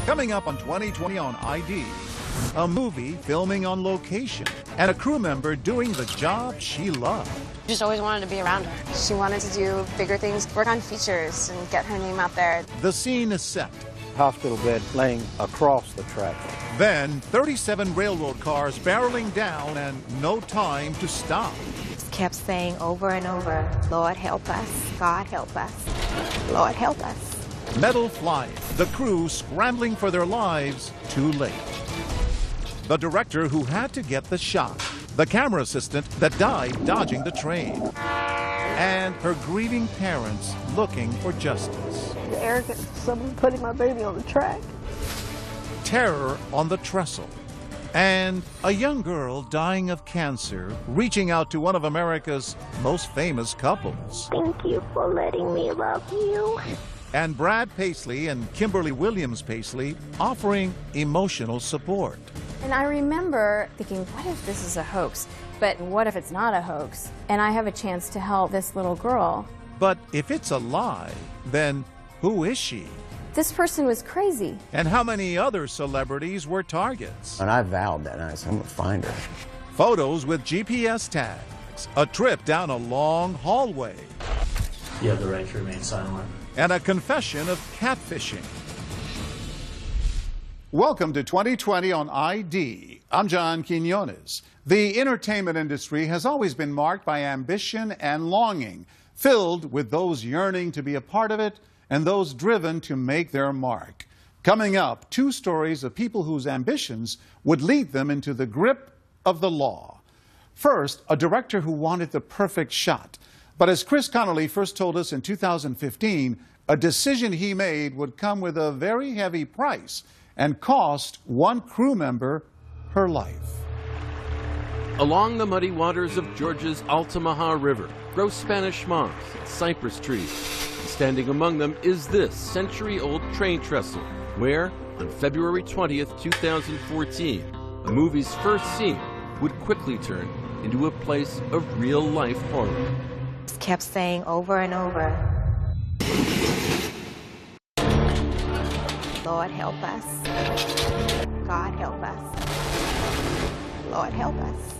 Coming up on 2020 on ID, a movie filming on location and a crew member doing the job she loved. Just always wanted to be around her. She wanted to do bigger things, work on features, and get her name out there. The scene is set. Hospital bed laying across the track. Then 37 railroad cars barreling down and no time to stop. Just kept saying over and over, Lord help us, God help us, Lord help us. Metal flying, the crew scrambling for their lives, too late. The director who had to get the shot, the camera assistant that died dodging the train, and her grieving parents looking for justice. The arrogance of someone putting my baby on the track. Terror on the trestle, and a young girl dying of cancer reaching out to one of America's most famous couples. Thank you for letting me love you. And Brad Paisley and Kimberly Williams Paisley offering emotional support. And I remember thinking, what if this is a hoax? But what if it's not a hoax? And I have a chance to help this little girl. But if it's a lie, then who is she? This person was crazy. And how many other celebrities were targets? And I vowed that night, I'm gonna find her. Photos with GPS tags, a trip down a long hallway. You have the right to remain silent. And a confession of catfishing. Welcome to 2020 on ID. I'm John Quinones. The entertainment industry has always been marked by ambition and longing, filled with those yearning to be a part of it and those driven to make their mark. Coming up, two stories of people whose ambitions would lead them into the grip of the law. First, a director who wanted the perfect shot. But as Chris Connolly first told us in 2015, a decision he made would come with a very heavy price and cost one crew member her life. Along the muddy waters of Georgia's Altamaha River grow Spanish moss and cypress trees. And standing among them is this century-old train trestle, where, on February 20th, 2014, the movie's first scene would quickly turn into a place of real-life horror. Just kept saying over and over, Lord help us, God help us, Lord help us.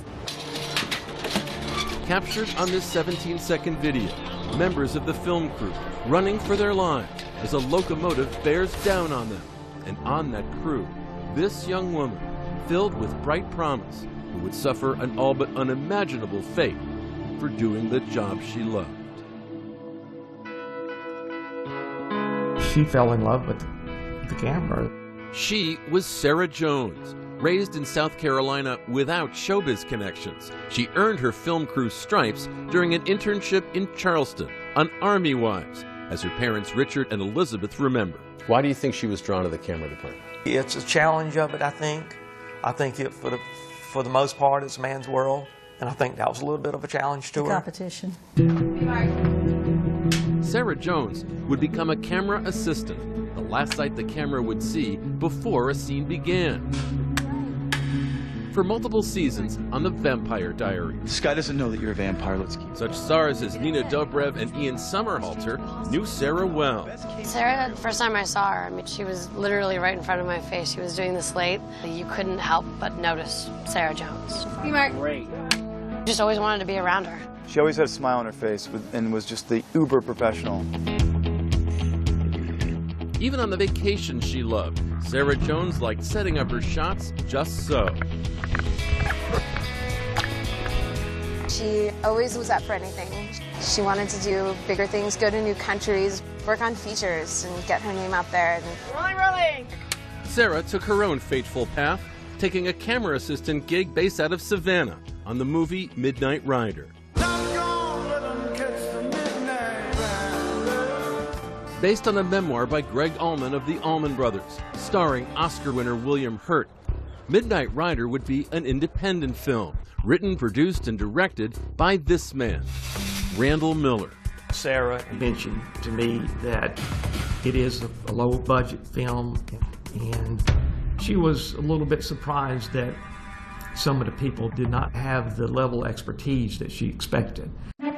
Captured on this 17-second video, members of the film crew running for their lives as a locomotive bears down on them. And on that crew, this young woman, filled with bright promise, who would suffer an all but unimaginable fate for doing the job she loved. She fell in love with the camera. She was Sarah Jones. Raised in South Carolina without showbiz connections, she earned her film crew stripes during an internship in Charleston on Army Wives, as her parents Richard and Elizabeth remember. Why do you think she was drawn to the camera department? It's a challenge of it, I think. I think it, for the most part, it's a man's world, and I think that was a little bit of a challenge to her. Competition. Sarah Jones would become a camera assistant, the last sight the camera would see before a scene began. For multiple seasons on The Vampire Diaries. This guy doesn't know that you're a vampire. Let's keep. Such stars as Nina Dobrev and Ian Somerhalder knew Sarah well. Sarah, the first time I saw her, I mean, she was literally right in front of my face. She was doing the slate. You couldn't help but notice Sarah Jones. Great. Just always wanted to be around her. She always had a smile on her face and was just the uber professional. Even on the vacations she loved, Sarah Jones liked setting up her shots just so. She always was up for anything. She wanted to do bigger things, go to new countries, work on features, and get her name out there. Rolling! Sarah took her own fateful path, taking a camera assistant gig based out of Savannah on the movie Midnight Rider. Based on a memoir by Greg Allman of the Allman Brothers, starring Oscar winner William Hurt, Midnight Rider would be an independent film, written, produced, and directed by this man, Randall Miller. Sarah mentioned to me that it is a low-budget film, and she was a little bit surprised that some of the people did not have the level of expertise that she expected.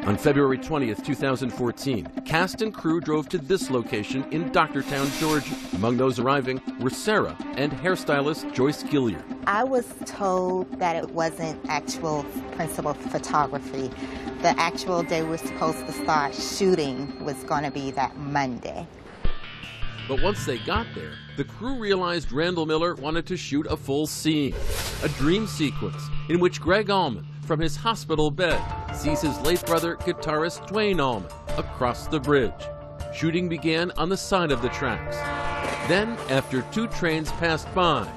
On February 20th, 2014, cast and crew drove to this location in Doctortown, Georgia. Among those arriving were Sarah and hairstylist Joyce Gilliard. I was told that it wasn't actual principal photography. The actual day we're supposed to start shooting was going to be that Monday. But once they got there, the crew realized Randall Miller wanted to shoot a full scene, a dream sequence in which Greg Allman, from his hospital bed, sees his late brother, guitarist Dwayne Allman, across the bridge. Shooting began on the side of the tracks. Then, after 2 trains passed by,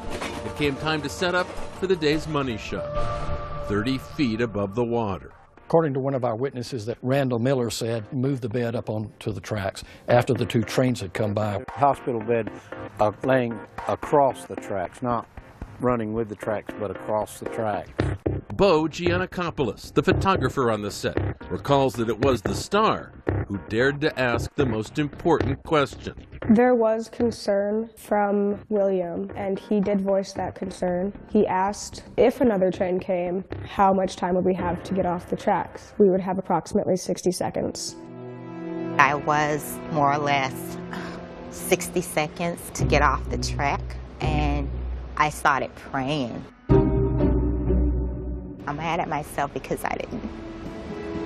it came time to set up for the day's money shot, 30 feet above the water. According to one of our witnesses, that Randall Miller said, move the bed up onto the tracks after the 2 trains had come by. Hospital bed laying across the tracks, not running with the tracks, but across the tracks. Bo Giannakopoulos, the photographer on the set, recalls that it was the star who dared to ask the most important question. There was concern from William, and he did voice that concern. He asked if another train came, how much time would we have to get off the tracks? We would have approximately 60 seconds. I was more or less 60 seconds to get off the track, and I started praying. I'm mad at myself because I didn't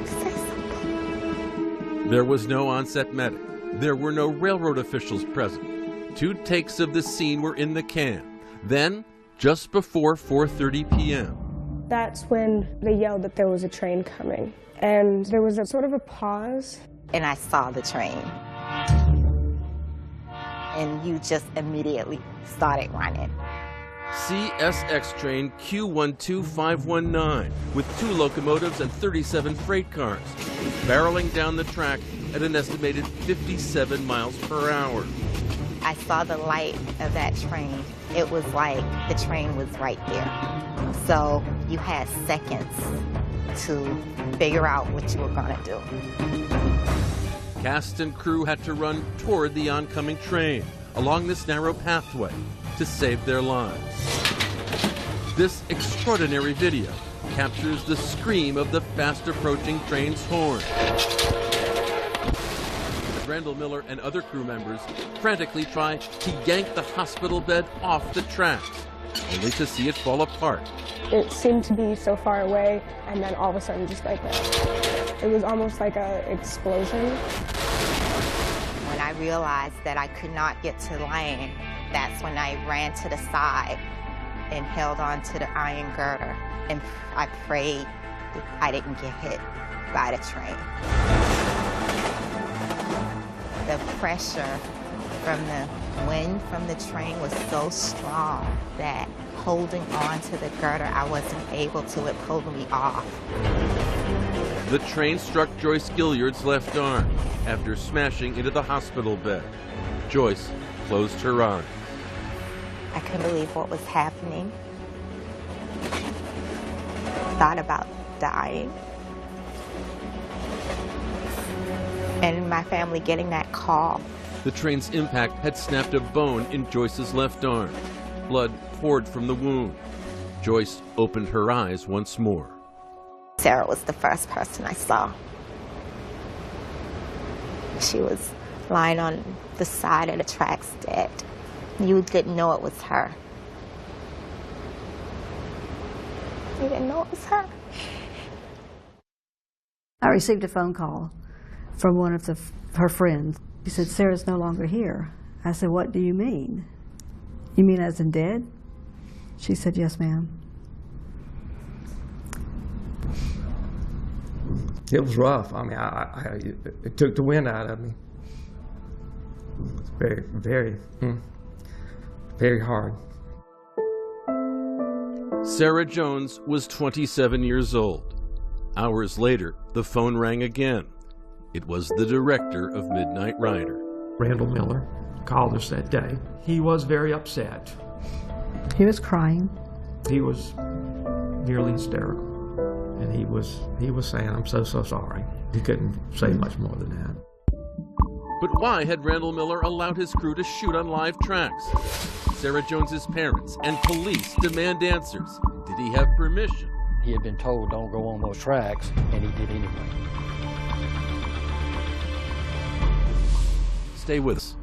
say something. There was no on-set medic. There were no railroad officials present. 2 takes of the scene were in the can. Then, just before 4:30 p.m. That's when they yelled that there was a train coming. And there was a sort of a pause. And I saw the train. And you just immediately started running. CSX train Q12519 with 2 locomotives and 37 freight cars, barreling down the track at an estimated 57 miles per hour. I saw the light of that train. It was like the train was right there. So you had seconds to figure out what you were going to do. Cast and crew had to run toward the oncoming train along this narrow pathway to save their lives. This extraordinary video captures the scream of the fast-approaching train's horn. As Randall Miller and other crew members frantically try to yank the hospital bed off the tracks, only to see it fall apart. It seemed to be so far away, and then all of a sudden just like that. It was almost like an explosion. When I realized that I could not get to land, that's when I ran to the side and held on to the iron girder, and I prayed that I didn't get hit by the train. The pressure from the wind from the train was so strong that holding on to the girder, I wasn't able to. It pulled me off. The train struck Joyce Gilliard's left arm after smashing into the hospital bed. Joyce closed her eyes. I couldn't believe what was happening. Thought about dying. And my family getting that call. The train's impact had snapped a bone in Joyce's left arm. Blood poured from the wound. Joyce opened her eyes once more. Sarah was the first person I saw. She was lying on the side of the tracks dead. You didn't know it was her. You didn't know it was her. I received a phone call from one of her friends. She said, "Sarah's no longer here." I said, "What do you mean? You mean as in dead?" She said, "Yes, ma'am." It was rough. I mean, it took the wind out of me. It's very, very, very hard. Sarah Jones was 27 years old. Hours later, the phone rang again. It was the director of Midnight Rider. Randall Miller called us that day. He was very upset. He was crying. He was nearly hysterical. And he was saying, "I'm so sorry." He couldn't say much more than that. But why had Randall Miller allowed his crew to shoot on live tracks? Sarah Jones's parents and police demand answers. Did he have permission? He had been told, "Don't go on those tracks," and he did anyway. Stay with us.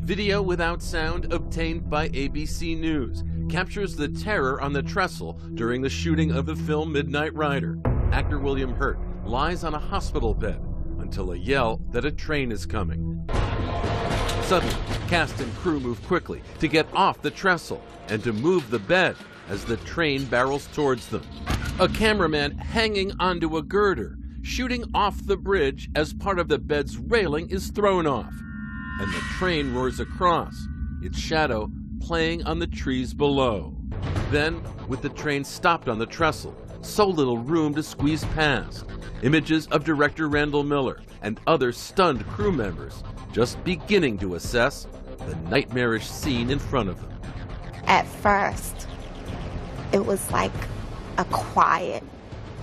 Video without sound obtained by ABC News captures the terror on the trestle during the shooting of the film Midnight Rider. Actor William Hurt lies on a hospital bed until a yell that a train is coming. Suddenly, cast and crew move quickly to get off the trestle and to move the bed as the train barrels towards them. A cameraman hanging onto a girder, shooting off the bridge as part of the bed's railing is thrown off. And the train roars across, its shadow playing on the trees below. Then, with the train stopped on the trestle, so little room to squeeze past, images of director Randall Miller and other stunned crew members just beginning to assess the nightmarish scene in front of them. At first, it was like a quiet,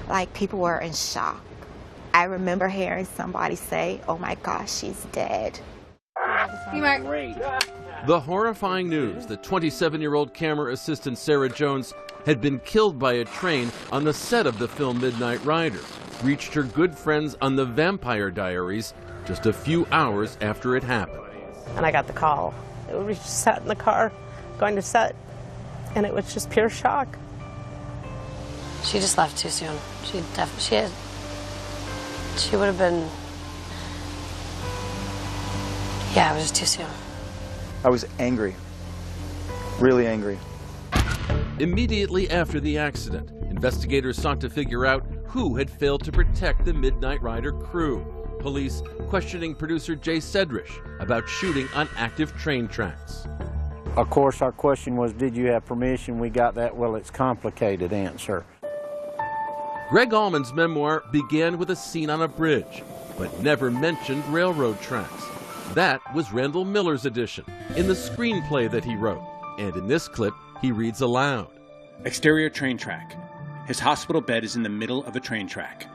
like people were in shock. I remember hearing somebody say, "Oh my gosh, she's dead." The horrifying news that 27-year-old camera assistant Sarah Jones had been killed by a train on the set of the film Midnight Rider reached her good friends on the Vampire Diaries just a few hours after it happened. And I got the call. We just sat in the car going to set, and it was just pure shock. She just left too soon. She would have been, yeah, it was just too soon. I was angry, really angry. Immediately after the accident, investigators sought to figure out who had failed to protect the Midnight Rider crew. Police questioning producer Jay Sedrish about shooting on active train tracks. Of course, our question was, did you have permission? We got that, well, it's complicated answer. Greg Allman's memoir began with a scene on a bridge, but never mentioned railroad tracks. That was Randall Miller's edition, in the screenplay that he wrote. And in this clip, he reads aloud. Exterior train track. His hospital bed is in the middle of a train track.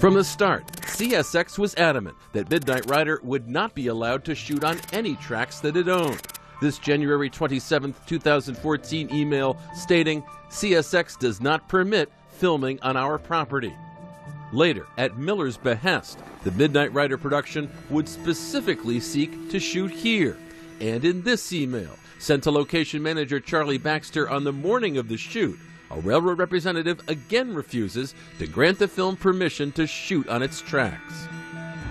From the start, CSX was adamant that Midnight Rider would not be allowed to shoot on any tracks that it owned. This January 27, 2014 email stating, CSX does not permit filming on our property. Later, at Miller's behest, the Midnight Rider production would specifically seek to shoot here. And in this email, sent to location manager Charlie Baxter on the morning of the shoot, a railroad representative again refuses to grant the film permission to shoot on its tracks.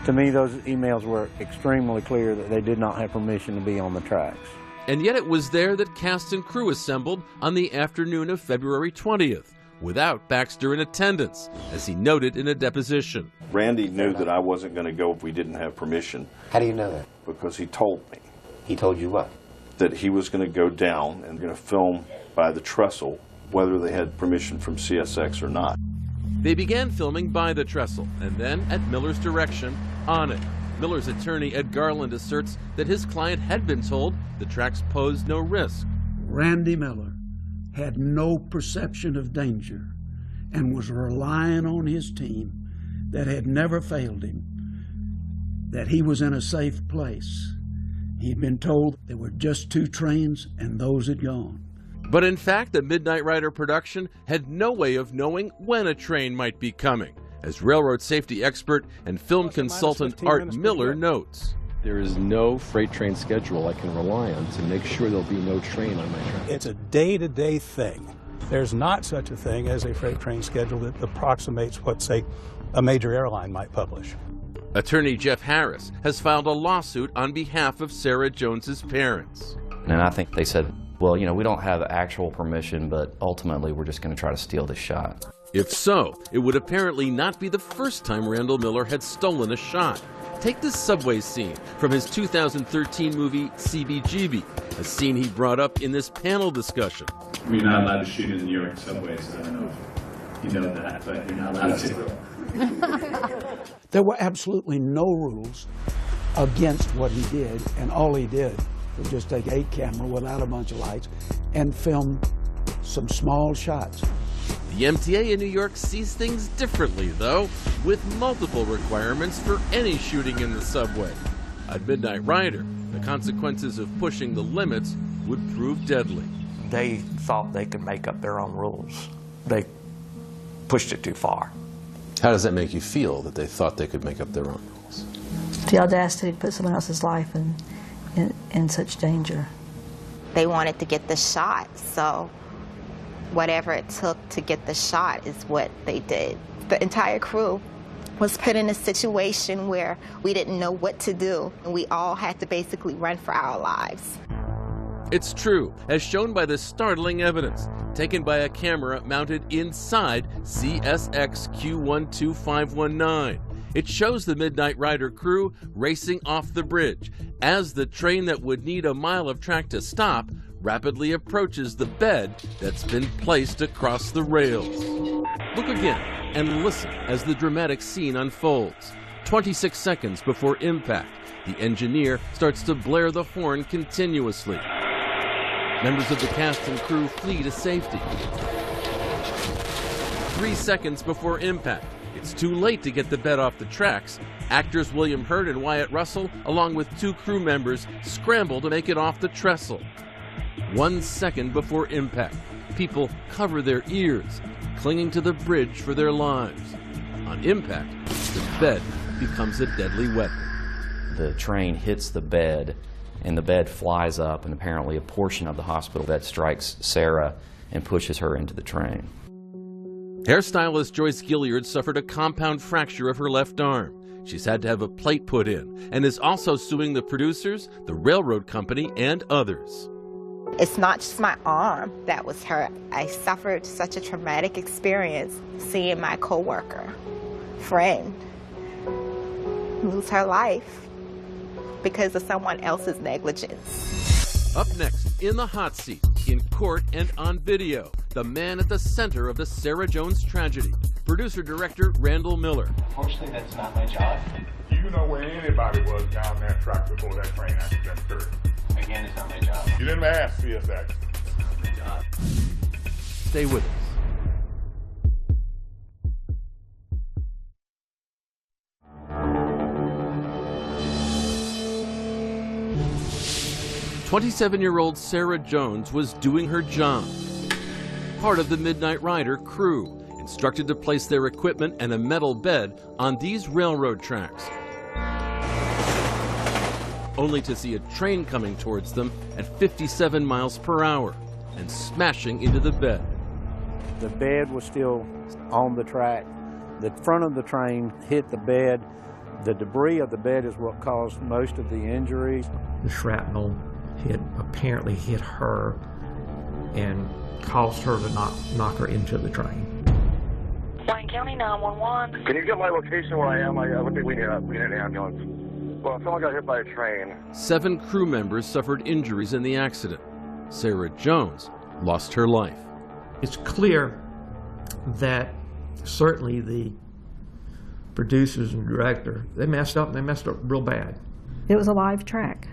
To me, those emails were extremely clear that they did not have permission to be on the tracks. And yet it was there that cast and crew assembled on the afternoon of February 20th, without Baxter in attendance, as he noted in a deposition. Randy knew that I wasn't going to go if we didn't have permission. How do you know that? Because he told me. He told you what? That he was going to go down and going to film by the trestle, whether they had permission from CSX or not. They began filming by the trestle, and then, at Miller's direction, on it. Miller's attorney, Ed Garland, asserts that his client had been told the tracks posed no risk. Randy Miller had no perception of danger and was relying on his team that had never failed him, that he was in a safe place. He'd been told there were just 2 trains and those had gone. But in fact, the Midnight Rider production had no way of knowing when a train might be coming, as railroad safety expert and film consultant Art Miller notes. There is no freight train schedule I can rely on to make sure there'll be no train on my track. It's a day-to-day thing. There's not such a thing as a freight train schedule that approximates what, say, a major airline might publish. Attorney Jeff Harris has filed a lawsuit on behalf of Sarah Jones's parents. And I think they said, well, you know, we don't have actual permission, but ultimately we're just going to try to steal this shot. If so, it would apparently not be the first time Randall Miller had stolen a shot. Take this subway scene from his 2013 movie CBGB, a scene he brought up in this panel discussion. We're not allowed to shoot in the New York subways. I don't know if you know that, but you're not allowed to. There were absolutely no rules against what he did, and all he did was just take a camera without a bunch of lights and film some small shots. The MTA in New York sees things differently, though, with multiple requirements for any shooting in the subway. At Midnight Rider, the consequences of pushing the limits would prove deadly. they thought they could make up their own rules. They pushed it too far. How does that make you feel, that they thought they could make up their own rules? The audacity to put someone else's life in such danger. They wanted to get the shot, so whatever it took to get the shot is what they did. The entire crew was put in a situation where we didn't know what to do, and we all had to basically run for our lives. It's true, as shown by the startling evidence taken by a camera mounted inside CSX Q12519. It shows the Midnight Rider crew racing off the bridge as the train that would need a mile of track to stop rapidly approaches the bed that's been placed across the rails. Look again and listen as the dramatic scene unfolds. 26 seconds before impact, the engineer starts to blare the horn continuously. Members of the cast and crew flee to safety. 3 seconds before impact, it's too late to get the bed off the tracks. Actors William Hurt and Wyatt Russell, along with 2 crew members, scramble to make it off the trestle. 1 second before impact, people cover their ears, clinging to the bridge for their lives. On impact, the bed becomes a deadly weapon. The train hits the bed, and the bed flies up, and apparently a portion of the hospital bed strikes Sarah and pushes her into the train. Hairstylist Joyce Gilliard suffered a compound fracture of her left arm. She's had to have a plate put in and is also suing the producers, the railroad company, and others. It's not just my arm that was hurt. I suffered such a traumatic experience seeing my coworker, friend, lose her life because of someone else's negligence. Up next, in the hot seat, in court and on video, the man at the center of the Sarah Jones tragedy, producer-director Randall Miller. Unfortunately, that's not my job. Do you know where anybody was down that track before that train accident occurred? Again, it's not my job. You didn't ask CSX. It's not my job. Stay with us. "27-year-old Sarah Jones was doing her job. Part of the Midnight Rider crew, instructed to place their equipment and a metal bed on these railroad tracks, only to see a train coming towards them at 57 miles per hour and smashing into the bed. The bed was still on the track. The front of the train hit the bed. The debris of the bed is what caused most of the injuries. The shrapnel had apparently hit her and caused her to knock her into the train. Wayne County 911. Can you get my location where I am? I think we need an ambulance. Well, someone got hit by a train. 7 crew members suffered injuries in the accident. Sarah Jones lost her life. It's clear that certainly the producers and director, they messed up, and they messed up real bad. It was a live track.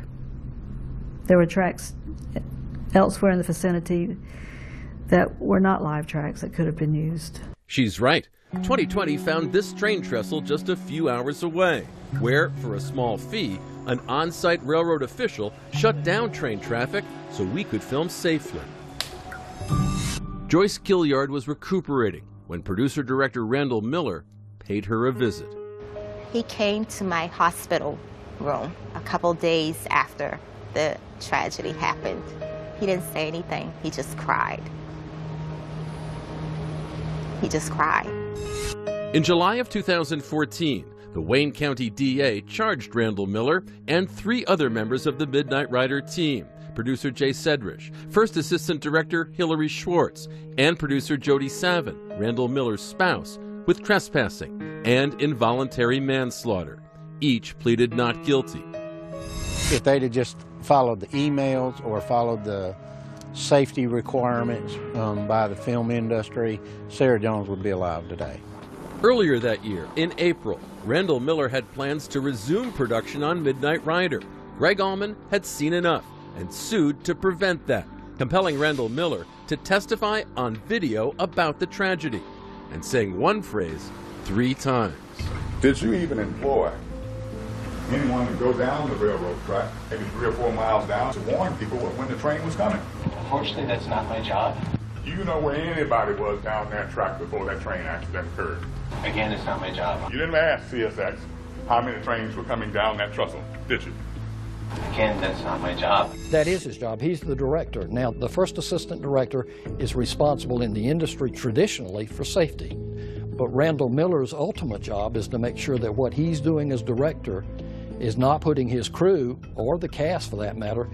There were tracks elsewhere in the vicinity that were not live tracks that could have been used. She's right. 2020 found this train trestle just a few hours away, where, for a small fee, an on-site railroad official shut down train traffic so we could film safely. Joyce Gilliard was recuperating when producer-director Randall Miller paid her a visit. He came to my hospital room a couple days after the tragedy happened. He didn't say anything. He just cried. He just cried. In July of 2014, the Wayne County DA charged Randall Miller and 3 other members of the Midnight Rider team, producer Jay Sedrich, first assistant director Hillary Schwartz, and producer Jody Savin, Randall Miller's spouse, with trespassing and involuntary manslaughter. Each pleaded not guilty. If they'd have just followed the emails or followed the safety requirements by the film industry, Sarah Jones would be alive today. Earlier that year, in April, Randall Miller had plans to resume production on Midnight Rider. Greg Allman had seen enough and sued to prevent that, compelling Randall Miller to testify on video about the tragedy and saying one phrase 3 times. Did you even employ anyone to go down the railroad track, maybe 3 or 4 miles down, to warn people when the train was coming? Unfortunately, that's not my job. Do you know where anybody was down that track before that train accident occurred? Again, it's not my job. You didn't ask CSX how many trains were coming down that trestle, did you? Again, that's not my job. That is his job. He's the director. Now, the first assistant director is responsible in the industry traditionally for safety. But Randall Miller's ultimate job is to make sure that what he's doing as director is not putting his crew, or the cast for that matter,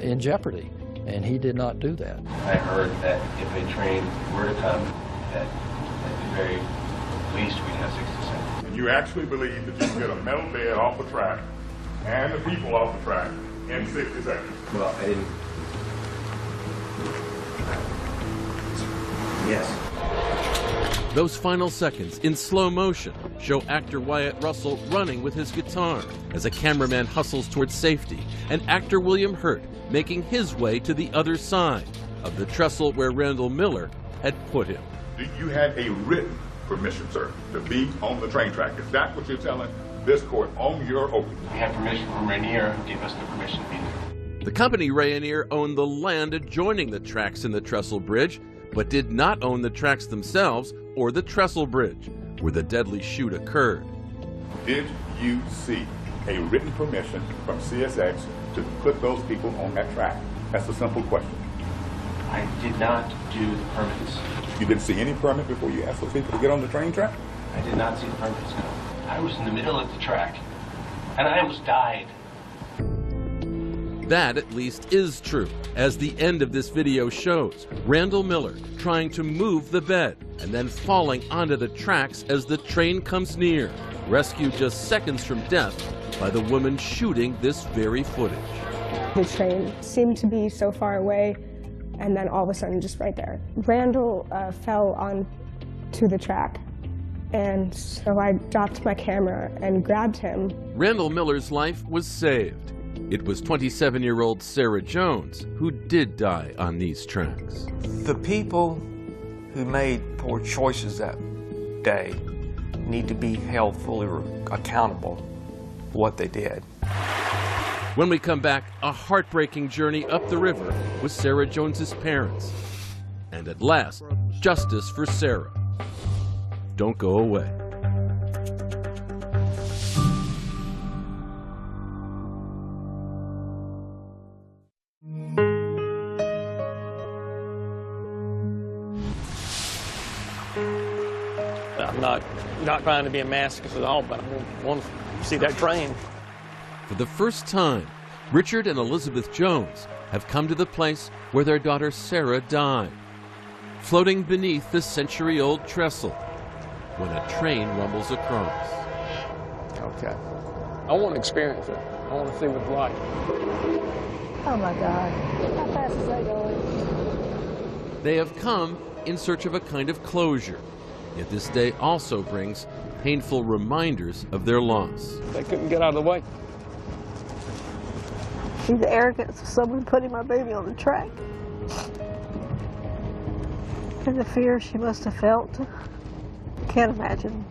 in jeopardy. And he did not do that. I heard that if a train were to come, that at the very least we'd have 60 seconds. And you actually believe that you can get a metal bed off the track and the people off the track in 60 seconds? Well, I didn't. Yes. Those final seconds in slow motion show actor Wyatt Russell running with his guitar as a cameraman hustles towards safety, and actor William Hurt making his way to the other side of the trestle where Randall Miller had put him. You had a written permission, sir, to be on the train track. Is that what you're telling this court on your oath? We had permission from Rainier, who gave us the permission to be there. The company Rainier owned the land adjoining the tracks in the trestle bridge, but did not own the tracks themselves or the trestle bridge, where the deadly shoot occurred. Did you see a written permission from CSX to put those people on that track? That's a simple question. I did not do the permits. You didn't see any permit before you asked those people to get on the train track? I did not see the permits, no. I was in the middle of the track, and I almost died. That, at least, is true, as the end of this video shows. Randall Miller trying to move the bed and then falling onto the tracks as the train comes near, rescued just seconds from death by the woman shooting this very footage. The train seemed to be so far away, and then all of a sudden just right there. Randall fell onto the track, and so I dropped my camera and grabbed him. Randall Miller's life was saved. It was 27-year-old Sarah Jones who did die on these tracks. The people who made poor choices that day need to be held fully accountable for what they did. When we come back, a heartbreaking journey up the river with Sarah Jones's parents. And at last, justice for Sarah. Don't go away. I'm not trying to be a masochist at all, but I want to see that train. For the first time, Richard and Elizabeth Jones have come to the place where their daughter Sarah died, floating beneath the century-old trestle when a train rumbles across. Okay. I want to experience it. I want to see what it's like. Oh my God. How fast is that going? They have come in search of a kind of closure. Yet this day also brings painful reminders of their loss. They couldn't get out of the way. See the arrogance of someone putting my baby on the track. And the fear she must have felt. Can't imagine.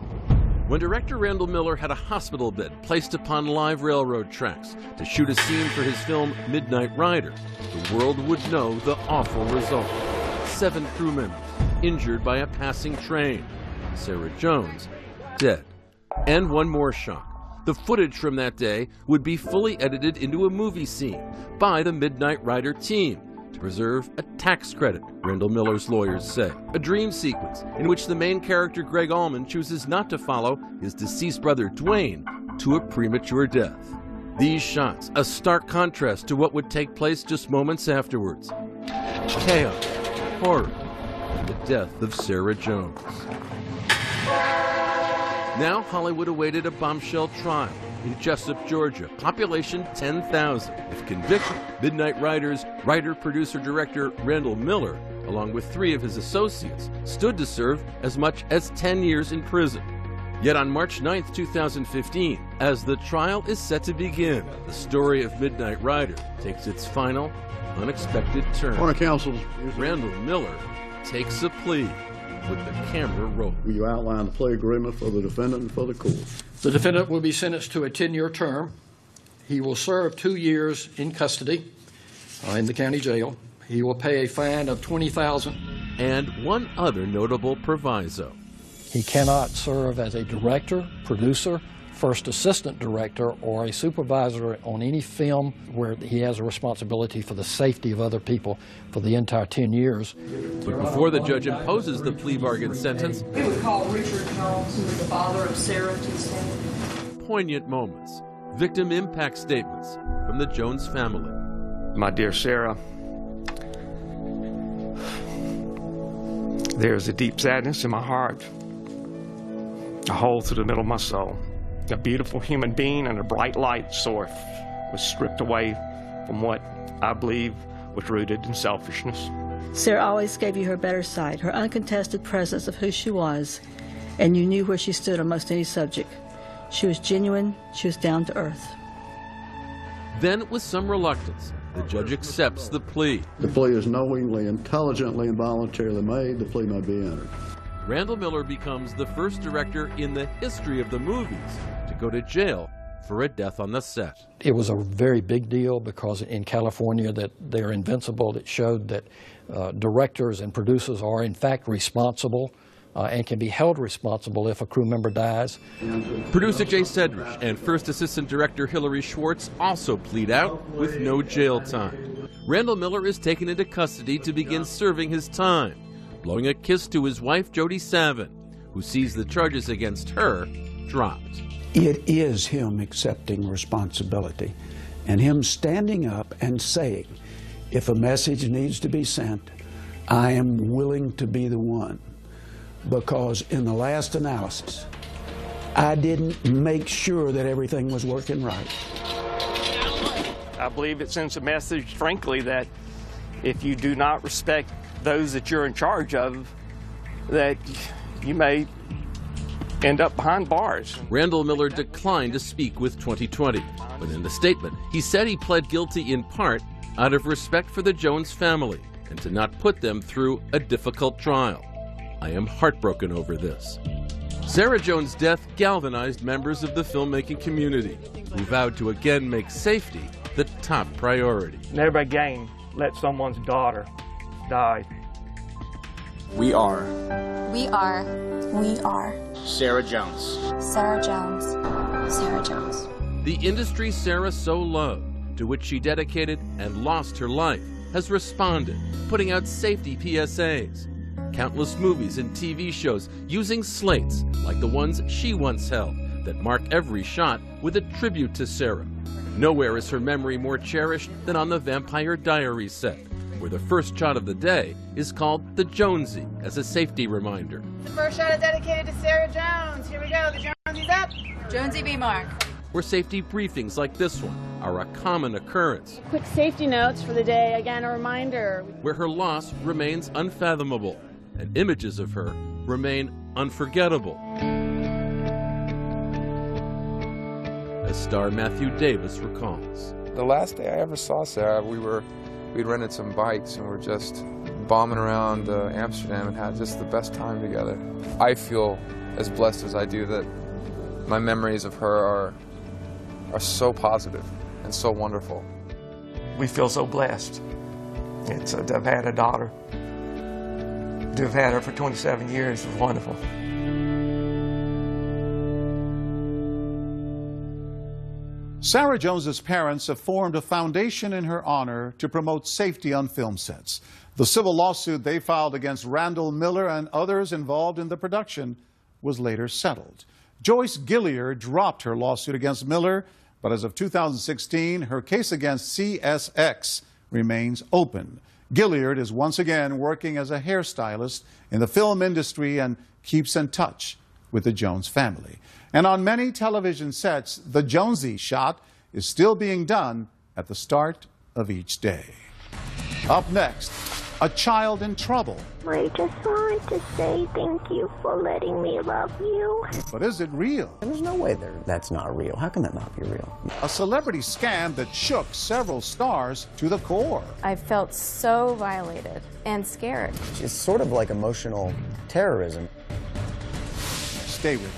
When director Randall Miller had a hospital bed placed upon live railroad tracks to shoot a scene for his film Midnight Rider, the world would know the awful result. 7 crew members injured by a passing train. Sarah Jones dead. And one more shock. The footage from that day would be fully edited into a movie scene by the Midnight Rider team to preserve a tax credit, Randall Miller's lawyers say. A dream sequence in which the main character Greg Allman chooses not to follow his deceased brother Dwayne to a premature death. These shots, a stark contrast to what would take place just moments afterwards. Chaos, horror, and the death of Sarah Jones. Now Hollywood awaited a bombshell trial in Jessup, Georgia, population 10,000. If convicted, Midnight Rider's writer, producer, director Randall Miller, along with 3 of his associates, stood to serve as much as 10 years in prison. Yet on March 9th, 2015, as the trial is set to begin, the story of Midnight Rider takes its final, unexpected turn. Point of counsel. Randall Miller takes a plea with the camera rolling. Will you outline the plea agreement for the defendant and for the court? The defendant will be sentenced to a 10-year term. He will serve 2 years in custody in the county jail. He will pay a fine of $20,000. And one other notable proviso. He cannot serve as a director, producer, first assistant director, or a supervisor on any film where he has a responsibility for the safety of other people for the entire 10 years. But before the judge imposes the plea bargain sentence, We would call Richard Jones, who was the father of Sarah, to the stand. poignant moments, victim impact statements from the Jones family. My dear Sarah, there's a deep sadness in my heart, a hole through the middle of my soul. A beautiful human being and a bright light source was stripped away from what I believe was rooted in selfishness. Sarah always gave you her better side, her uncontested presence of who she was, and you knew where she stood on most any subject. She was genuine, she was down to earth. Then, with some reluctance, the judge accepts the plea. The plea is knowingly, intelligently, and voluntarily made. The plea may be entered. Randall Miller becomes the first director in the history of the movies to go to jail for a death on the set. It was a very big deal because in California that they're invincible. It showed that directors and producers are in fact responsible and can be held responsible if a crew member dies. Producer Jay Sedrich and first assistant director Hilary Schwartz also plead out with no jail time. Randall Miller is taken into custody to begin serving his time, blowing a kiss to his wife, Jody Savin, who sees the charges against her dropped. It is him accepting responsibility and him standing up and saying, if a message needs to be sent, I am willing to be the one. Because in the last analysis, I didn't make sure that everything was working right. I believe it sends a message, frankly, that if you do not respect those that you're in charge of, that you may end up behind bars. Randall Miller declined to speak with 2020, but in the statement, he said he pled guilty in part out of respect for the Jones family and to not put them through a difficult trial. I am heartbroken over this. Sarah Jones' death galvanized members of the filmmaking community, who vowed to again make safety the top priority. Never again let someone's daughter die. We are Sarah Jones. Sarah Jones. Sarah Jones. The industry Sarah so loved, to which she dedicated and lost her life, has responded, putting out safety PSAs. Countless movies and TV shows using slates like the ones she once held that mark every shot with a tribute to Sarah. Nowhere is her memory more cherished than on the Vampire Diaries set, where the first shot of the day is called the Jonesie as a safety reminder. The first shot is dedicated to Sarah Jones. Here we go. The Jonesie's up. Jonesie B. Mark. Where safety briefings like this one are a common occurrence. Quick safety notes for the day. Again, a reminder. Where her loss remains unfathomable and images of her remain unforgettable. As star Matthew Davis recalls. The last day I ever saw Sarah, we'd rented some bikes and we're just bombing around Amsterdam and had just the best time together. I feel as blessed as I do that my memories of her are so positive and so wonderful. We feel so blessed. To have had a daughter, to have had her for 27 years was wonderful. Sarah Jones's parents have formed a foundation in her honor to promote safety on film sets. The civil lawsuit they filed against Randall Miller and others involved in the production was later settled. Joyce Gilliard dropped her lawsuit against Miller, but as of 2016, her case against CSX remains open. Gilliard is once again working as a hairstylist in the film industry and keeps in touch with the Jones family. And on many television sets, the Jonesie shot is still being done at the start of each day. Up next, a child in trouble. I just wanted to say thank you for letting me love you. But is it real? There's no way that's not real. How can that not be real? A celebrity scam that shook several stars to the core. I felt so violated and scared. It's sort of like emotional terrorism. Stay with us.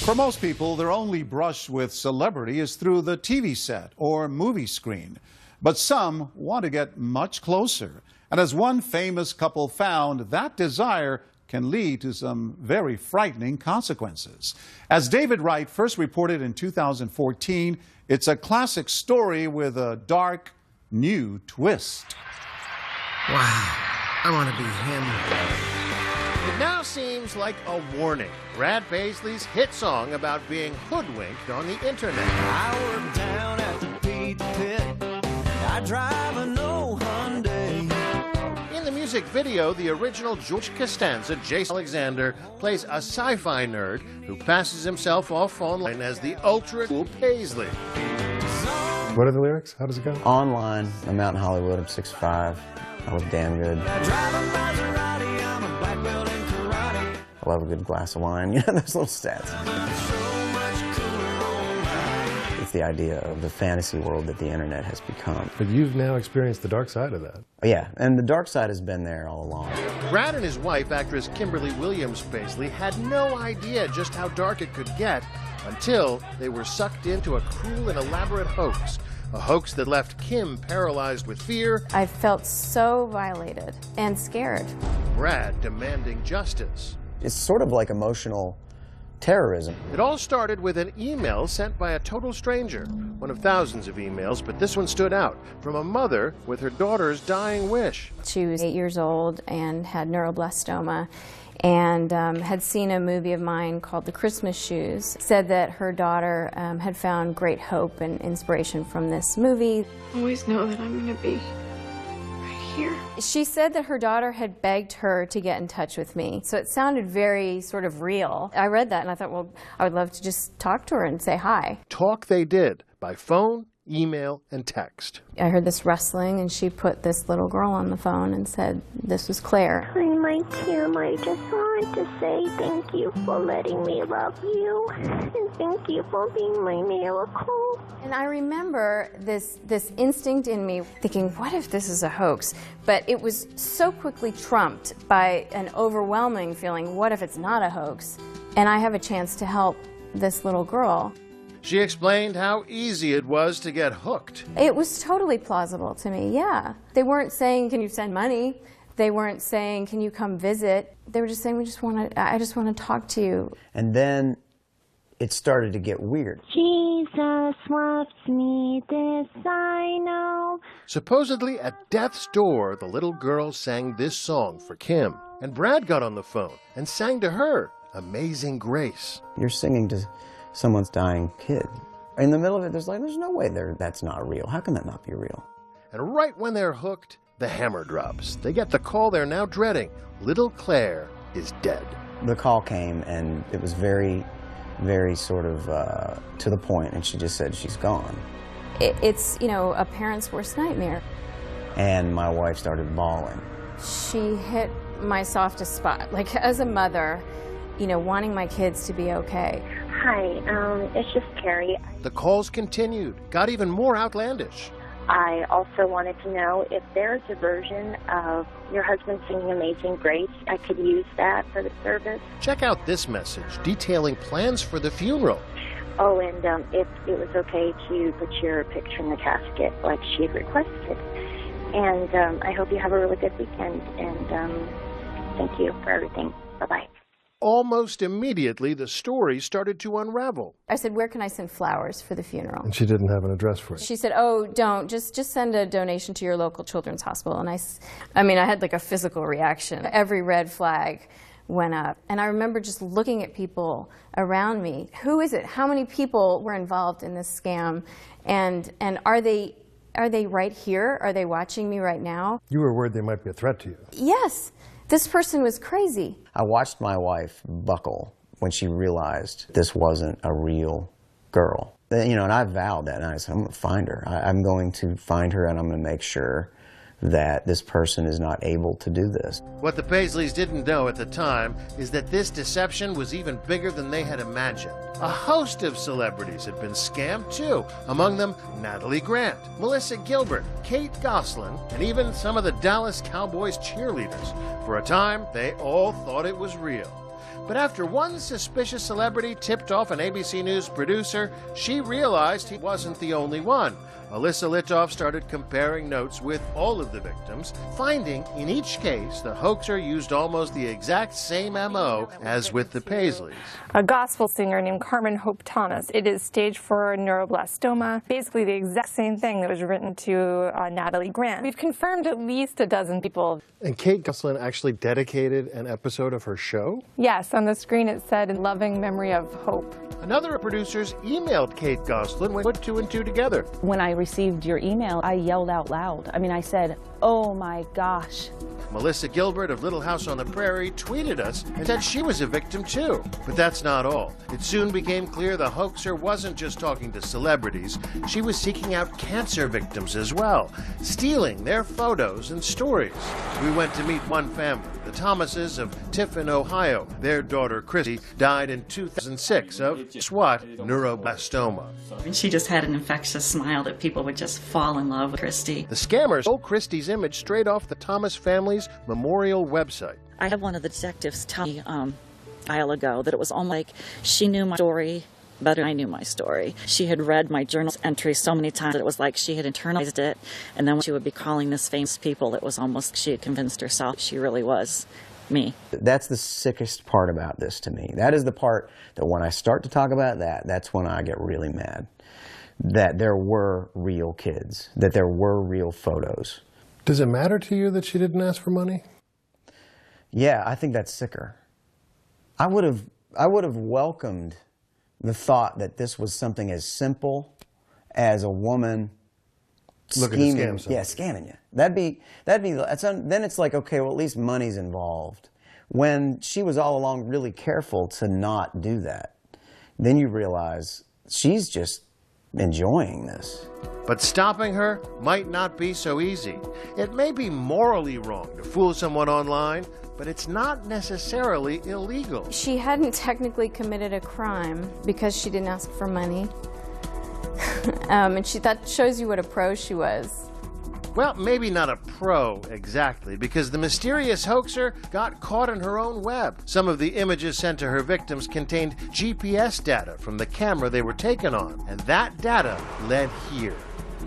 For most people, their only brush with celebrity is through the TV set or movie screen. But some want to get much closer. And as one famous couple found, that desire can lead to some very frightening consequences. As David Wright first reported in 2014, it's a classic story with a dark, new twist. Wow, I want to be him. It now seems like a warning. Brad Paisley's hit song about being hoodwinked on the internet. I work down at the pizza pit. I drive an old Hyundai. In the music video, the original George Costanza, Jason Alexander, plays a sci-fi nerd who passes himself off online as the ultra-cool Paisley. What are the lyrics? How does it go? Online, I'm out in Hollywood, I'm 6'5", I look damn good. I love a good glass of wine, you know, those little stats. It's the idea of the fantasy world that the internet has become. But you've now experienced the dark side of that. Yeah, and the dark side has been there all along. Brad and his wife, actress Kimberly Williams Paisley, had no idea just how dark it could get until they were sucked into a cruel and elaborate hoax. A hoax that left Kim paralyzed with fear. I felt so violated and scared. Brad demanding justice. It's sort of like emotional terrorism. It all started with an email sent by a total stranger. One of thousands of emails, but this one stood out. From a mother with her daughter's dying wish. She was 8 years old and had neuroblastoma, and had seen a movie of mine called The Christmas Shoes. Said that her daughter had found great hope and inspiration from this movie. Always know that I'm going to be right here. She said that her daughter had begged her to get in touch with me, so it sounded very sort of real. I read that and I thought, well, I would love to just talk to her and say hi. Talk they did, by phone, email, and text. I heard this rustling, and she put this little girl on the phone and said, this was Claire. Hi, my Kim. I just wanted to say thank you for letting me love you, and thank you for being my miracle. And I remember this instinct in me thinking, what if this is a hoax? But it was so quickly trumped by an overwhelming feeling, what if it's not a hoax? And I have a chance to help this little girl. She explained how easy it was to get hooked. It was totally plausible to me, yeah. They weren't saying, can you send money? They weren't saying, can you come visit? They were just saying, I just want to talk to you. And then it started to get weird. Jesus loves me, this I know. Supposedly at death's door, the little girl sang this song for Kim. And Brad got on the phone and sang to her, Amazing Grace. You're singing to someone's dying kid. In the middle of it, there's no way that's not real. How can that not be real? And right when they're hooked, the hammer drops. They get the call they're now dreading. Little Claire is dead. The call came, and it was very, very sort of to the point, and she just said she's gone. It's, you know, a parent's worst nightmare. And my wife started bawling. She hit my softest spot. Like, as a mother, you know, wanting my kids to be okay. Hi, it's just Carrie. The calls continued, got even more outlandish. I also wanted to know if there's a version of your husband singing Amazing Grace. I could use that for the service. Check out this message detailing plans for the funeral. Oh, and if it was okay to put your picture in the casket like she had requested. And I hope you have a really good weekend. And thank you for everything. Bye-bye. Almost immediately, the story started to unravel. I said, where can I send flowers for the funeral? And she didn't have an address for it. She said, oh, don't. Just send a donation to your local children's hospital. And I mean, I had like a physical reaction. Every red flag went up. And I remember just looking at people around me. Who is it? How many people were involved in this scam? And are they right here? Are they watching me right now? You were worried they might be a threat to you. Yes. This person was crazy. I watched my wife buckle when she realized this wasn't a real girl. You know, and I vowed that, and I said, I'm going to find her. I'm going to find her, and I'm going to make sure that this person is not able to do this. What the Paisleys didn't know at the time is that this deception was even bigger than they had imagined. A host of celebrities had been scammed too, among them Natalie Grant, Melissa Gilbert, Kate Gosselin, and even some of the Dallas Cowboys cheerleaders. For a time, they all thought it was real. But after one suspicious celebrity tipped off an ABC News producer, she realized he wasn't the only one. Alyssa Litoff started comparing notes with all of the victims, finding in each case the hoaxer used almost the exact same MO as with the Paisleys. A gospel singer named Carmen Hope Thomas. It is stage 4 neuroblastoma, basically the exact same thing that was written to Natalie Grant. We've confirmed at least a dozen people. And Kate Gosselin actually dedicated an episode of her show? Yes, on the screen it said, "In loving memory of Hope." Another of producers emailed Kate Gosselin when put 2 and 2 together. When I received your email, I yelled out loud. I mean, I said, "Oh my gosh." Melissa Gilbert of Little House on the Prairie tweeted us and said she was a victim too. But that's not all. It soon became clear the hoaxer wasn't just talking to celebrities. She was seeking out cancer victims as well, stealing their photos and stories. We went to meet one family, the Thomases of Tiffin, Ohio. Their daughter, Christy, died in 2006 of SWAT neuroblastoma. And she just had an infectious smile that people would just fall in love with Christy. The scammers stole Christy's image straight off the Thomas family's memorial website. I had one of the detectives tell me a while ago that it was almost like she knew my story better than I knew my story. She had read my journal entries so many times that it was like she had internalized it, and then when she would be calling this famous people, it was almost she had convinced herself she really was me. That's the sickest part about this to me. That is the part that when I start to talk about that, that's when I get really mad. That there were real kids, that there were real photos. Does it matter to you that she didn't ask for money? Yeah, I think that's sicker. I would have welcomed the thought that this was something as simple as a woman looking to scam someone. Yeah, scamming you. Then it's like, okay, well, at least money's involved. When she was all along really careful to not do that, then you realize she's just enjoying this. But stopping her might not be so easy. It may be morally wrong to fool someone online, but it's not necessarily illegal. She hadn't technically committed a crime because she didn't ask for money. And that shows you what a pro she was. Well, maybe not a pro exactly, because the mysterious hoaxer got caught in her own web. Some of the images sent to her victims contained GPS data from the camera they were taken on, and that data led here,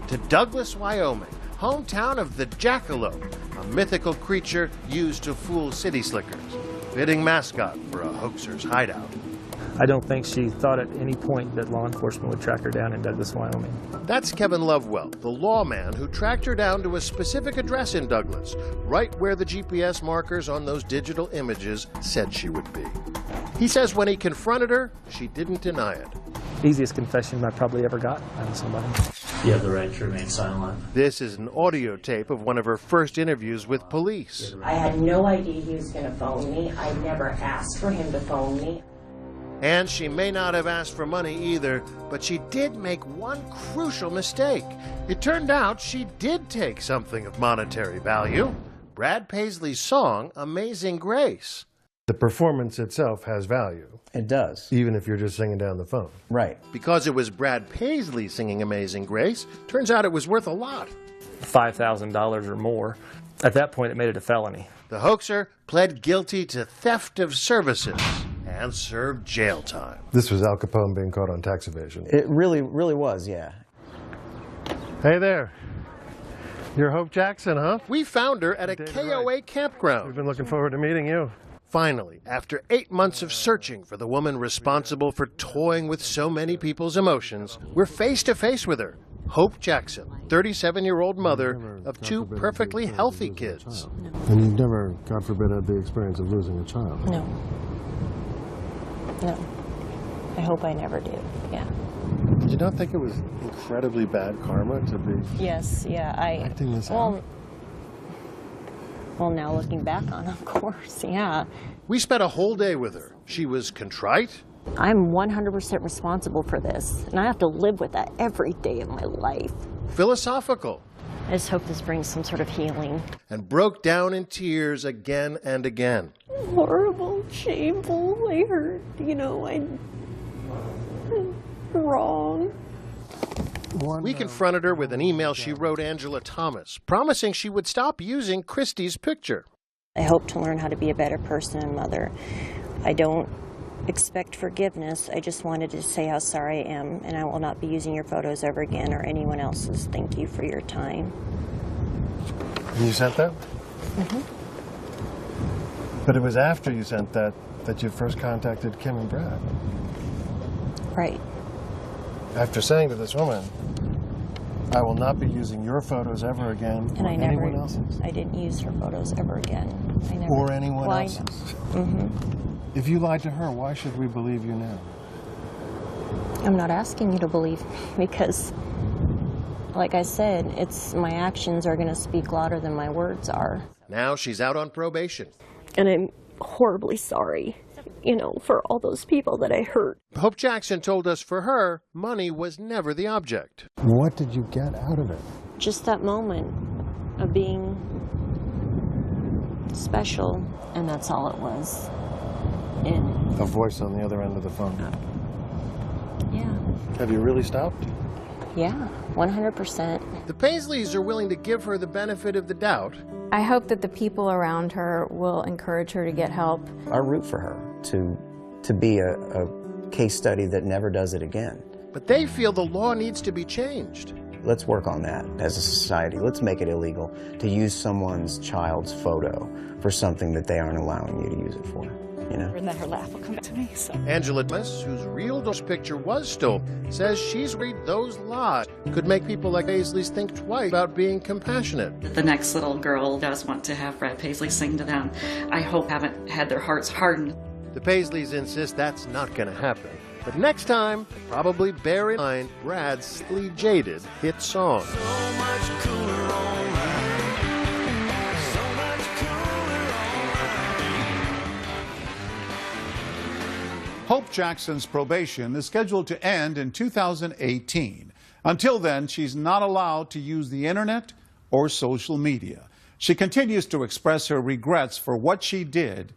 to Douglas, Wyoming, hometown of the jackalope, a mythical creature used to fool city slickers, fitting mascot for a hoaxer's hideout. I don't think she thought at any point that law enforcement would track her down in Douglas, Wyoming. That's Kevin Lovewell, the lawman who tracked her down to a specific address in Douglas, right where the GPS markers on those digital images said she would be. He says when he confronted her, she didn't deny it. Easiest confession I probably ever got out of somebody. You have the right to remain silent. This is an audio tape of one of her first interviews with police. I had no idea he was going to phone me. I never asked for him to phone me. And she may not have asked for money either, but she did make one crucial mistake. It turned out she did take something of monetary value. Brad Paisley's song, Amazing Grace. The performance itself has value. It does. Even if you're just singing down the phone. Right. Because it was Brad Paisley singing Amazing Grace, turns out it was worth a lot. $5,000 or more. At that point, it made it a felony. The hoaxer pled guilty to theft of services and served jail time. This was Al Capone being caught on tax evasion. It really was, yeah. Hey there. You're Hope Jackson, huh? We found her at a KOA campground. We've been looking forward to meeting you. Finally, after 8 months of searching for the woman responsible for toying with so many people's emotions, we're face to face with her. Hope Jackson, 37-year-old mother of 2 perfectly healthy kids. And you've never, God forbid, had the experience of losing a child? No. No. I hope I never do, yeah. Did you not think it was incredibly bad karma to be Yes, yeah, acting this out? Well, now looking back on it, of course, yeah. We spent a whole day with her. She was contrite. I'm 100% responsible for this, and I have to live with that every day of my life. Philosophical. I just hope this brings some sort of healing. And broke down in tears again and again. Horrible, shameful, I hurt, I'm wrong. We confronted her with an email she wrote Angela Thomas, promising she would stop using Christy's picture. I hope to learn how to be a better person and mother. I don't expect forgiveness. I just wanted to say how sorry I am, and I will not be using your photos ever again or anyone else's. Thank you for your time. And you sent that? Mm-hmm. But it was after you sent that that you first contacted Kim and Brad. Right. After saying to this woman, I will not be using your photos ever again, And or anyone else's. I didn't use her photos ever again. I never, Or anyone well, else's. Mm-hmm. If you lied to her, why should we believe you now? I'm not asking you to believe me because, like I said, it's my actions are going to speak louder than my words are. Now she's out on probation. And I'm horribly sorry, you know, for all those people that I hurt. Hope Jackson told us for her, money was never the object. What did you get out of it? Just that moment of being special, and that's all it was. And a voice on the other end of the phone. yeah. Have you really stopped? Yeah, 100%. The Paisleys are willing to give her the benefit of the doubt. I hope that the people around her will encourage her to get help. I root for her to be a case study that never does it again. But they feel the law needs to be changed. Let's work on that as a society. Let's make it illegal to use someone's child's photo for something that they aren't allowing you to use it for. You know? And then her laugh will come back to me. So. Angela Thomas, whose real picture was stolen, says she's worried those lies could make people like Paisleys think twice about being compassionate. The next little girl does want to have Brad Paisley sing to them. I hope haven't had their hearts hardened. The Paisleys insist that's not going to happen. But next time, probably bear in mind Brad's slightly jaded hit song. So much cooler online. So much cooler online. Hope Jackson's probation is scheduled to end in 2018. Until then, she's not allowed to use the internet or social media. She continues to express her regrets for what she did